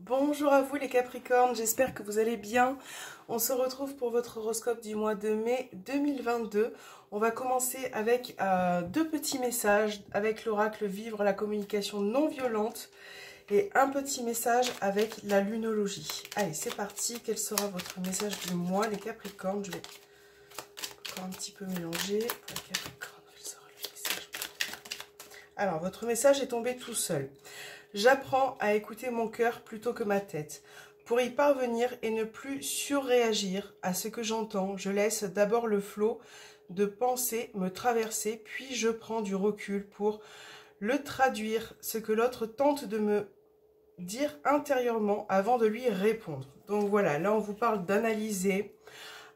Bonjour à vous les Capricornes, j'espère que vous allez bien. On se retrouve pour votre horoscope du mois de mai 2022. On va commencer avec deux petits messages avec l'oracle Vivre la communication non violente et un petit message avec la lunologie. Allez, c'est parti. Quel sera votre message du mois les Capricornes? Je vais encore un petit peu mélanger. Pour les Capricornes, quel sera le message? Alors, votre message est tombé tout seul. J'apprends à écouter mon cœur plutôt que ma tête. Pour y parvenir et ne plus surréagir à ce que j'entends, je laisse d'abord le flot de pensée me traverser, puis je prends du recul pour le traduire, ce que l'autre tente de me dire intérieurement avant de lui répondre. Donc voilà, là on vous parle d'analyser,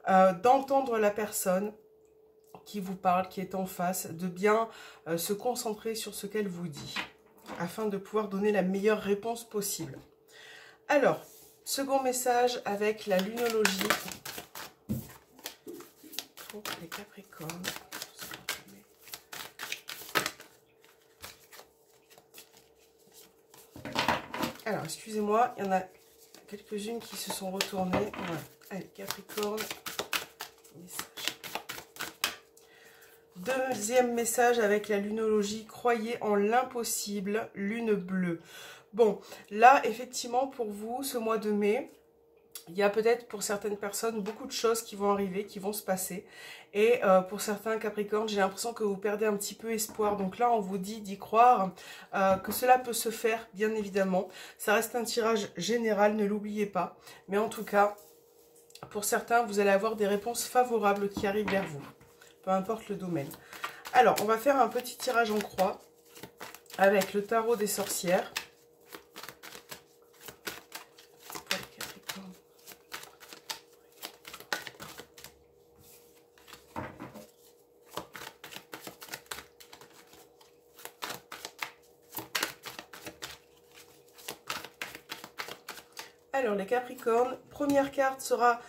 d'entendre la personne qui vous parle, qui est en face, de bien se concentrer sur ce qu'elle vous dit, afin de pouvoir donner la meilleure réponse possible. Alors, second message avec la lunologie pour les Capricornes. Alors, excusez-moi, il y en a quelques-unes qui se sont retournées. Voilà. Allez, Capricorne, message. Deuxième message avec la lunologie, croyez en l'impossible, lune bleue. Bon, là, effectivement, pour vous, ce mois de mai, il y a peut-être pour certaines personnes beaucoup de choses qui vont arriver, qui vont se passer. Et pour certains Capricornes, j'ai l'impression que vous perdez un petit peu espoir. Donc là, on vous dit d'y croire, que cela peut se faire, bien évidemment. Ça reste un tirage général, ne l'oubliez pas. Mais en tout cas, pour certains, vous allez avoir des réponses favorables qui arrivent vers vous. Peu importe le domaine. Alors, on va faire un petit tirage en croix avec le tarot des sorcières. Alors, les Capricornes, première carte sera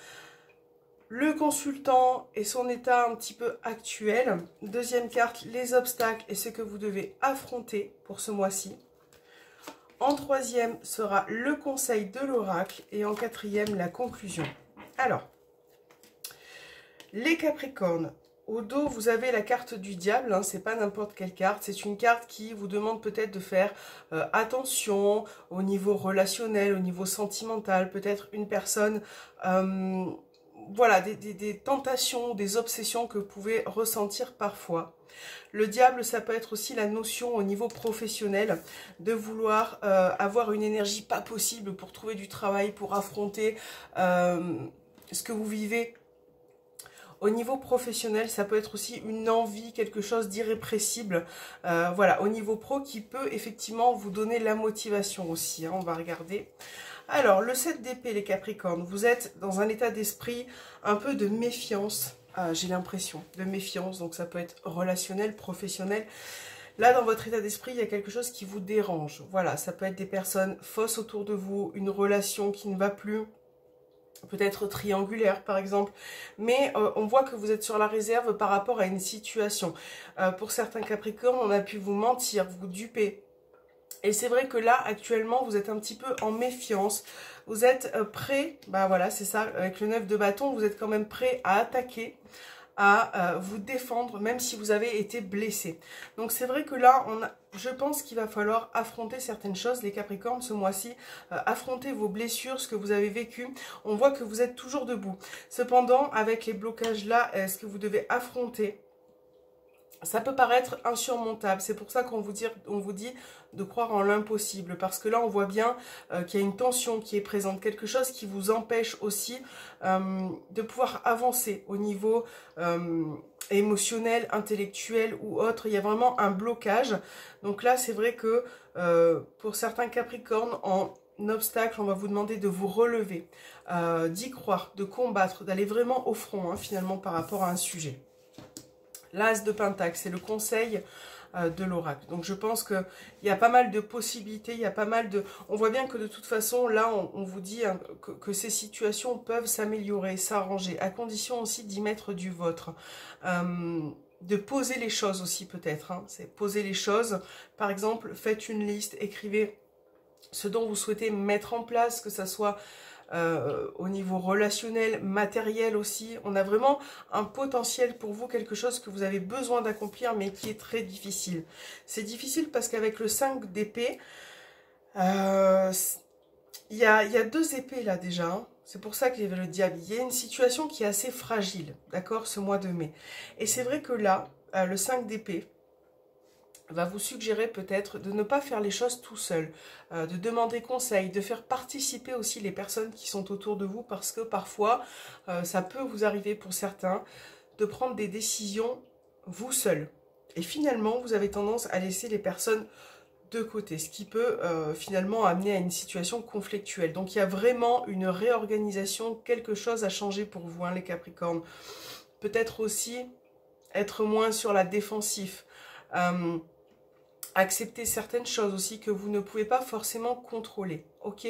le consultant et son état un petit peu actuel. Deuxième carte, les obstacles et ce que vous devez affronter pour ce mois-ci. En troisième sera le conseil de l'oracle et en quatrième, la conclusion. Alors, les Capricornes, au dos, vous avez la carte du diable, hein, c'est pas n'importe quelle carte, c'est une carte qui vous demande peut-être de faire attention au niveau relationnel, au niveau sentimental, peut-être une personne... voilà, des tentations, des obsessions que vous pouvez ressentir parfois. Le diable, ça peut être aussi la notion au niveau professionnel de vouloir avoir une énergie pas possible pour trouver du travail, pour affronter ce que vous vivez. Au niveau professionnel, ça peut être aussi une envie, quelque chose d'irrépressible. Voilà, au niveau pro qui peut effectivement vous donner la motivation aussi, hein, on va regarder. Alors, le 7 d'épée, les Capricornes, vous êtes dans un état d'esprit un peu de méfiance, j'ai l'impression, de méfiance, donc ça peut être relationnel, professionnel. Là, dans votre état d'esprit, il y a quelque chose qui vous dérange. Voilà, ça peut être des personnes fausses autour de vous, une relation qui ne va plus, peut-être triangulaire par exemple, mais on voit que vous êtes sur la réserve par rapport à une situation. Pour certains Capricornes, on a pu vous mentir, vous duper. Et c'est vrai que là, actuellement, vous êtes un petit peu en méfiance. Vous êtes prêt, bah voilà, c'est ça, avec le 9 de bâton, vous êtes quand même prêt à attaquer, à vous défendre, même si vous avez été blessé. Donc c'est vrai que là, je pense qu'il va falloir affronter certaines choses, les Capricornes, ce mois-ci. Affronter vos blessures, ce que vous avez vécu. On voit que vous êtes toujours debout. Cependant, avec les blocages là, ce que vous devez affronter, ça peut paraître insurmontable, c'est pour ça qu'on vous dit de croire en l'impossible, parce que là on voit bien qu'il y a une tension qui est présente, quelque chose qui vous empêche aussi de pouvoir avancer au niveau émotionnel, intellectuel ou autre. Il y a vraiment un blocage, donc là c'est vrai que pour certains Capricornes, en obstacle, on va vous demander de vous relever, d'y croire, de combattre, d'aller vraiment au front finalement par rapport à un sujet. L'As de Pentacle, c'est le conseil de l'oracle. Donc je pense qu'il y a pas mal de possibilités, il y a pas mal de... On voit bien que de toute façon, là, on vous dit que ces situations peuvent s'améliorer, s'arranger, à condition aussi d'y mettre du vôtre. De poser les choses aussi peut-être, hein. C'est poser les choses. Par exemple, faites une liste, écrivez ce dont vous souhaitez mettre en place, que ça soit au niveau relationnel, matériel aussi. On a vraiment un potentiel pour vous, quelque chose que vous avez besoin d'accomplir, mais qui est très difficile. C'est difficile parce qu'avec le 5 d'épée, il y a 2 épées là déjà, hein. C'est pour ça qu'il y avait le diable. Il y a une situation qui est assez fragile, d'accord, ce mois de mai. Et c'est vrai que là, le 5 d'épée va vous suggérer peut-être de ne pas faire les choses tout seul, de demander conseil, de faire participer aussi les personnes qui sont autour de vous, parce que parfois, ça peut vous arriver pour certains de prendre des décisions vous seul. Et finalement, vous avez tendance à laisser les personnes de côté, ce qui peut finalement amener à une situation conflictuelle. Donc il y a vraiment une réorganisation, quelque chose à changer pour vous, hein, les Capricornes. Peut-être aussi être moins sur la défensive. Accepter certaines choses aussi que vous ne pouvez pas forcément contrôler. Ok ?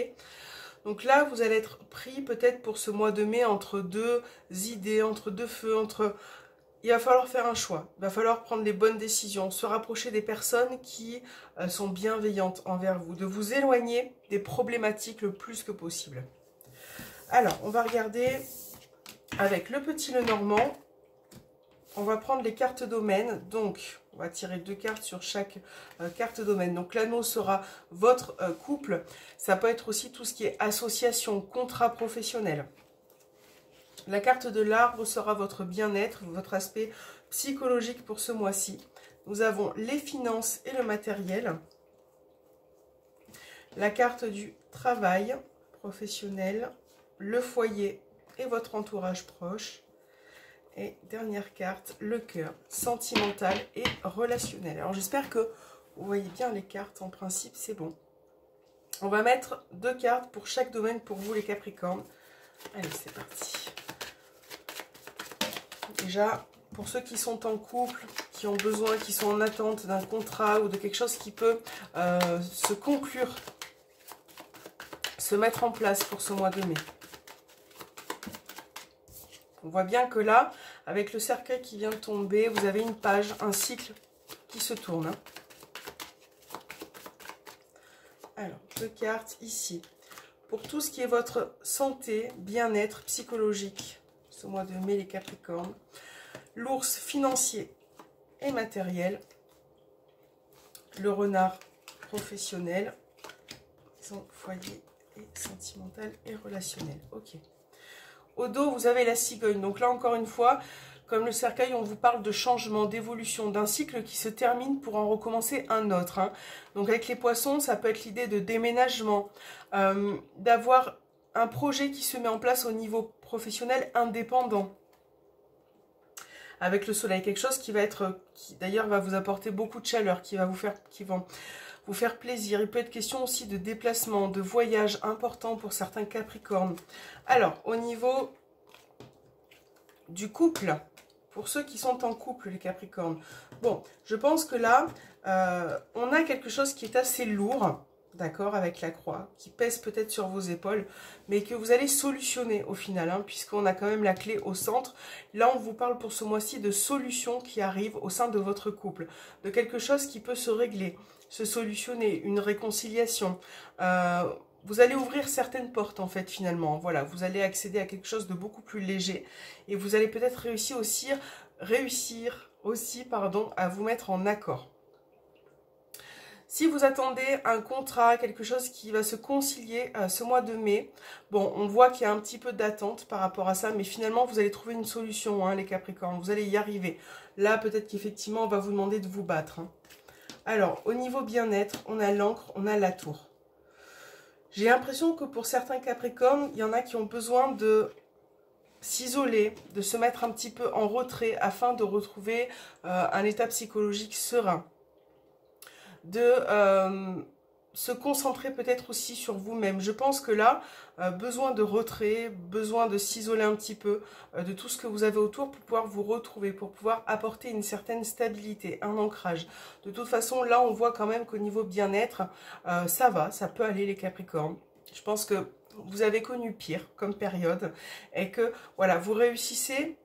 Donc là, vous allez être pris peut-être pour ce mois de mai entre 2 idées, entre 2 feux, entre... Il va falloir faire un choix, il va falloir prendre les bonnes décisions, se rapprocher des personnes qui sont bienveillantes envers vous, de vous éloigner des problématiques le plus que possible. Alors, on va regarder avec le petit Lenormand. On va prendre les cartes domaines. Donc, on va tirer 2 cartes sur chaque carte domaine. Donc, l'anneau sera votre couple. Ça peut être aussi tout ce qui est association, contrat professionnel. La carte de l'arbre sera votre bien-être, votre aspect psychologique pour ce mois-ci. Nous avons les finances et le matériel. La carte du travail professionnel, le foyer et votre entourage proche. Et dernière carte, le cœur sentimental et relationnel. Alors j'espère que vous voyez bien les cartes, en principe c'est bon. On va mettre 2 cartes pour chaque domaine pour vous les Capricornes. Allez, c'est parti. Déjà, pour ceux qui sont en couple, qui ont besoin, qui sont en attente d'un contrat ou de quelque chose qui peut se conclure, se mettre en place pour ce mois de mai. On voit bien que là, avec le cercueil qui vient de tomber, vous avez une page, un cycle qui se tourne. Alors, 2 cartes ici. Pour tout ce qui est votre santé, bien-être psychologique, ce mois de mai, les Capricornes. L'ours financier et matériel. Le renard professionnel. Son foyer et sentimental et relationnel. Ok. Au dos, vous avez la cigogne. Donc là, encore une fois, comme le cercueil, on vous parle de changement, d'évolution, d'un cycle qui se termine pour en recommencer un autre, hein. Donc avec les poissons, ça peut être l'idée de déménagement, d'avoir un projet qui se met en place au niveau professionnel indépendant. Avec le soleil, quelque chose qui va être, qui d'ailleurs va vous apporter beaucoup de chaleur, qui va vous faire plaisir. Il peut être question aussi de déplacement, de voyage important pour certains Capricornes. Alors, au niveau du couple, pour ceux qui sont en couple, les Capricornes, bon, je pense que là, on a quelque chose qui est assez lourd, d'accord, avec la croix, qui pèse peut-être sur vos épaules, mais que vous allez solutionner au final, hein, puisqu'on a quand même la clé au centre. Là, on vous parle pour ce mois-ci de solutions qui arrivent au sein de votre couple, de quelque chose qui peut se régler, se solutionner, une réconciliation. Vous allez ouvrir certaines portes en fait finalement. Voilà, vous allez accéder à quelque chose de beaucoup plus léger et vous allez peut-être réussir aussi, à vous mettre en accord. Si vous attendez un contrat, quelque chose qui va se concilier ce mois de mai, bon, on voit qu'il y a un petit peu d'attente par rapport à ça, mais finalement, vous allez trouver une solution, hein, les Capricornes, vous allez y arriver. Là, peut-être qu'effectivement, on va vous demander de vous battre, hein. Alors, au niveau bien-être, on a l'Ancre, on a la Tour. J'ai l'impression que pour certains Capricornes, il y en a qui ont besoin de s'isoler, de se mettre un petit peu en retrait afin de retrouver un état psychologique serein. De se concentrer peut-être aussi sur vous-même. Je pense que là, besoin de retrait, besoin de s'isoler un petit peu de tout ce que vous avez autour pour pouvoir vous retrouver, pour pouvoir apporter une certaine stabilité, un ancrage. De toute façon, là, on voit quand même qu'au niveau bien-être, ça va, ça peut aller les Capricornes. Je pense que vous avez connu pire comme période et que, voilà, vous réussissez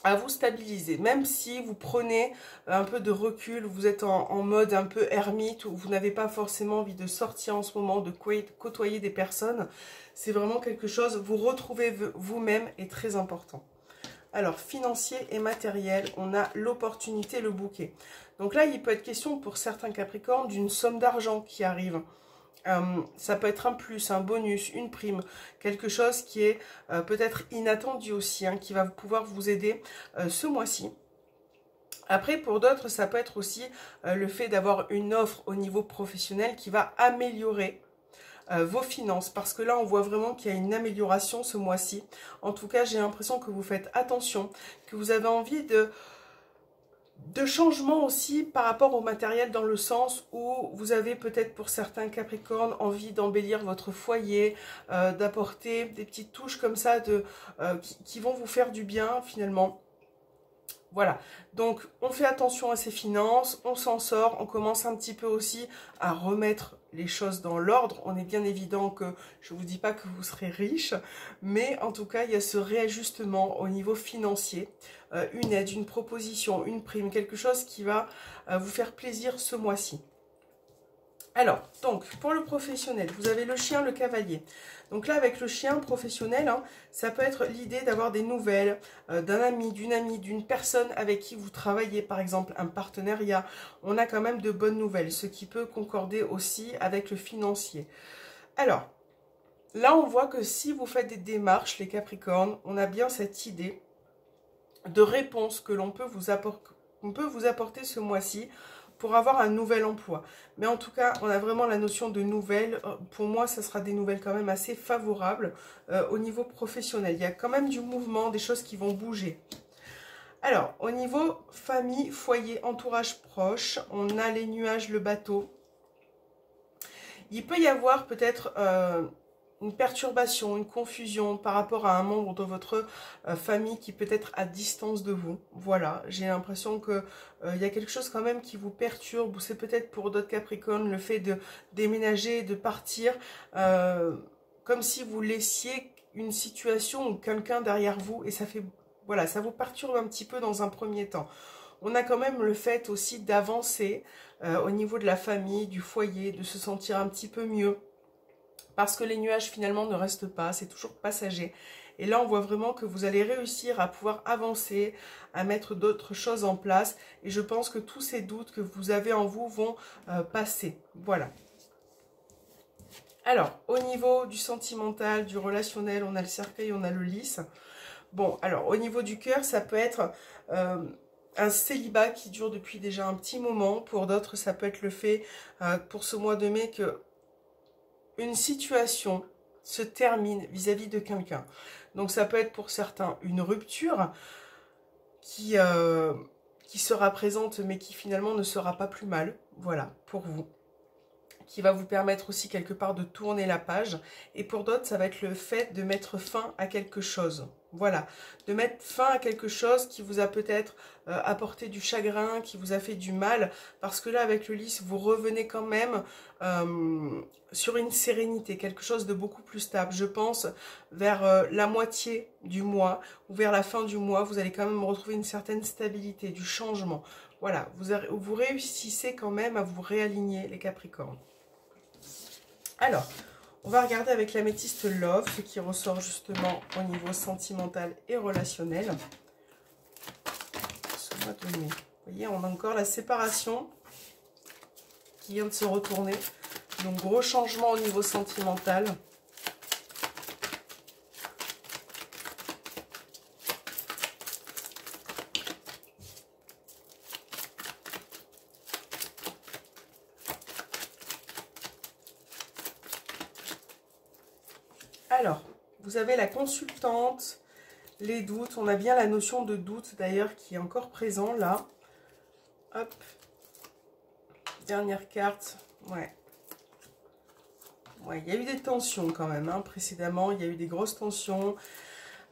à vous stabiliser. Même si vous prenez un peu de recul, vous êtes en mode un peu ermite, ou vous n'avez pas forcément envie de sortir en ce moment, de côtoyer des personnes, c'est vraiment quelque chose, vous retrouvez vous-même est très important. Alors, financier et matériel, on a l'opportunité, le bouquet. Donc là, il peut être question pour certains Capricornes d'une somme d'argent qui arrive. Ça peut être un plus, un bonus, une prime, quelque chose qui est peut-être inattendu aussi, hein, qui va pouvoir vous aider ce mois-ci. Après, pour d'autres, ça peut être aussi le fait d'avoir une offre au niveau professionnel qui va améliorer vos finances, parce que là on voit vraiment qu'il y a une amélioration ce mois-ci. En tout cas, j'ai l'impression que vous faites attention, que vous avez envie de changement aussi par rapport au matériel, dans le sens où vous avez peut-être pour certains Capricornes envie d'embellir votre foyer, d'apporter des petites touches comme ça qui vont vous faire du bien finalement. Voilà, donc on fait attention à ses finances, on s'en sort, on commence un petit peu aussi à remettre les choses dans l'ordre. On est bien évident que, je ne vous dis pas que vous serez riche, mais en tout cas, il y a ce réajustement au niveau financier, une aide, une proposition, une prime, quelque chose qui va vous faire plaisir ce mois-ci. Alors, donc, pour le professionnel, vous avez le chien, le cavalier. Donc là, avec le chien professionnel, hein, ça peut être l'idée d'avoir des nouvelles d'un ami, d'une personne avec qui vous travaillez, par exemple, un partenariat. On a quand même de bonnes nouvelles, ce qui peut concorder aussi avec le financier. Alors, là, on voit que si vous faites des démarches, les Capricornes, on a bien cette idée de réponse que l'on peut vous apporter ce mois-ci, pour avoir un nouvel emploi. Mais en tout cas, on a vraiment la notion de nouvelles. Pour moi, ça sera des nouvelles quand même assez favorables au niveau professionnel. Il y a quand même du mouvement, des choses qui vont bouger. Alors, au niveau famille, foyer, entourage proche, on a les nuages, le bateau. Il peut y avoir peut-être une perturbation, une confusion par rapport à un membre de votre famille qui peut être à distance de vous. Voilà, j'ai l'impression que il y a quelque chose quand même qui vous perturbe, ou c'est peut-être pour d'autres Capricornes le fait de déménager, de partir, comme si vous laissiez une situation ou quelqu'un derrière vous, et ça fait, voilà, ça vous perturbe un petit peu dans un premier temps. On a quand même le fait aussi d'avancer au niveau de la famille, du foyer, de se sentir un petit peu mieux. Parce que les nuages finalement ne restent pas, c'est toujours passager. Et là on voit vraiment que vous allez réussir à pouvoir avancer, à mettre d'autres choses en place. Et je pense que tous ces doutes que vous avez en vous vont passer. Voilà. Alors, au niveau du sentimental, du relationnel, on a le cercueil, on a le lys. Bon, alors au niveau du cœur, ça peut être un célibat qui dure depuis déjà un petit moment. Pour d'autres, ça peut être le fait, pour ce mois de mai, que une situation se termine vis-à-vis de quelqu'un. Donc ça peut être pour certains une rupture qui sera présente, mais qui finalement ne sera pas plus mal, voilà, pour vous. Qui va vous permettre aussi quelque part de tourner la page. Et pour d'autres, ça va être le fait de mettre fin à quelque chose. Voilà, de mettre fin à quelque chose qui vous a peut-être apporté du chagrin, qui vous a fait du mal. Parce que là, avec le lys, vous revenez quand même sur une sérénité, quelque chose de beaucoup plus stable. Je pense vers la moitié du mois ou vers la fin du mois, vous allez quand même retrouver une certaine stabilité, du changement. Voilà, vous réussissez quand même à vous réaligner, les Capricornes. Alors, on va regarder avec l'améthyste Love, ce qui ressort justement au niveau sentimental et relationnel. Ce mois de mai. Vous voyez, on a encore la séparation qui vient de se retourner. Donc, gros changement au niveau sentimental. Alors, vous avez la consultante, les doutes. On a bien la notion de doute d'ailleurs qui est encore présent là. Hop. Dernière carte. Ouais. Ouais, il y a eu des tensions quand même. Hein, précédemment, il y a eu des grosses tensions.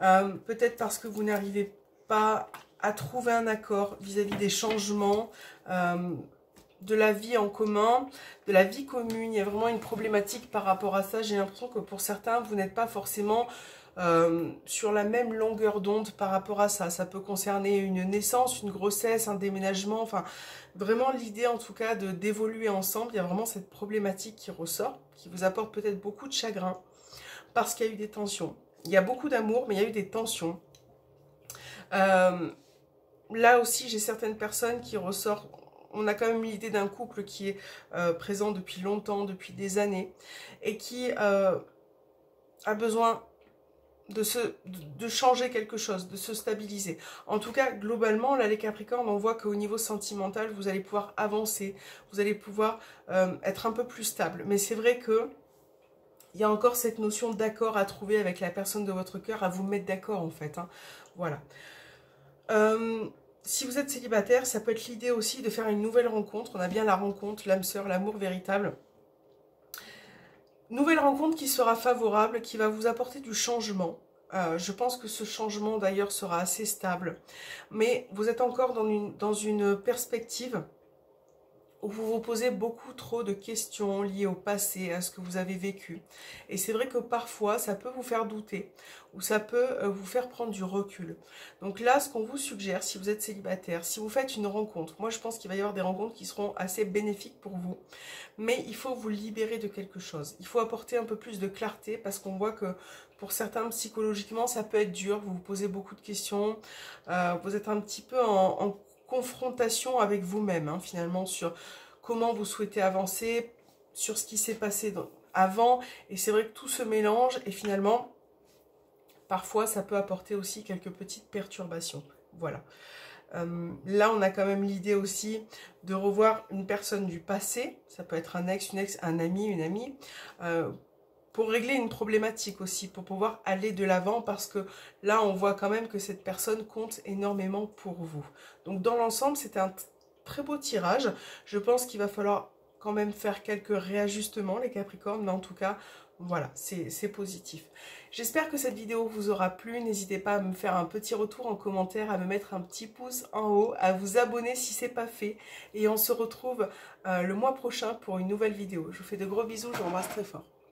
Peut-être parce que vous n'arrivez pas à trouver un accord vis-à-vis des changements de la vie en commun, de la vie commune. Il y a vraiment une problématique par rapport à ça. J'ai l'impression que pour certains, vous n'êtes pas forcément sur la même longueur d'onde par rapport à ça. Ça peut concerner une naissance, une grossesse, un déménagement, enfin vraiment l'idée en tout cas d'évoluer ensemble. Il y a vraiment cette problématique qui ressort, qui vous apporte peut-être beaucoup de chagrin parce qu'il y a eu des tensions. Il y a beaucoup d'amour, mais il y a eu des tensions. Là aussi, j'ai certaines personnes qui ressortent. On a quand même l'idée d'un couple qui est présent depuis longtemps, depuis des années, et qui a besoin de changer quelque chose, de se stabiliser. En tout cas, globalement, là, les Capricornes, on voit qu'au niveau sentimental, vous allez pouvoir avancer, vous allez pouvoir être un peu plus stable. Mais c'est vrai que il y a encore cette notion d'accord à trouver avec la personne de votre cœur, à vous mettre d'accord en fait. Hein. Voilà. Si vous êtes célibataire, ça peut être l'idée aussi de faire une nouvelle rencontre. On a bien la rencontre, l'âme sœur, l'amour véritable. Nouvelle rencontre qui sera favorable, qui va vous apporter du changement. Je pense que ce changement d'ailleurs sera assez stable. Mais vous êtes encore dans une perspective où vous vous posez beaucoup trop de questions liées au passé, à ce que vous avez vécu. Et c'est vrai que parfois, ça peut vous faire douter, ou ça peut vous faire prendre du recul. Donc là, ce qu'on vous suggère, si vous êtes célibataire, si vous faites une rencontre, moi je pense qu'il va y avoir des rencontres qui seront assez bénéfiques pour vous, mais il faut vous libérer de quelque chose. Il faut apporter un peu plus de clarté, parce qu'on voit que pour certains, psychologiquement, ça peut être dur, vous vous posez beaucoup de questions, vous êtes un petit peu en confrontation avec vous-même, hein, finalement, sur comment vous souhaitez avancer, sur ce qui s'est passé avant, et c'est vrai que tout se mélange, et finalement, parfois, ça peut apporter aussi quelques petites perturbations. Voilà. Là, on a quand même l'idée aussi de revoir une personne du passé, ça peut être un ex, une ex, un ami, une amie, pour régler une problématique aussi, pour pouvoir aller de l'avant, parce que là, on voit quand même que cette personne compte énormément pour vous. Donc, dans l'ensemble, c'est un très beau tirage. Je pense qu'il va falloir quand même faire quelques réajustements, les Capricornes, mais en tout cas, voilà, c'est positif. J'espère que cette vidéo vous aura plu. N'hésitez pas à me faire un petit retour en commentaire, à me mettre un petit pouce en haut, à vous abonner si ce n'est pas fait. Et on se retrouve le mois prochain pour une nouvelle vidéo. Je vous fais de gros bisous, je vous embrasse très fort.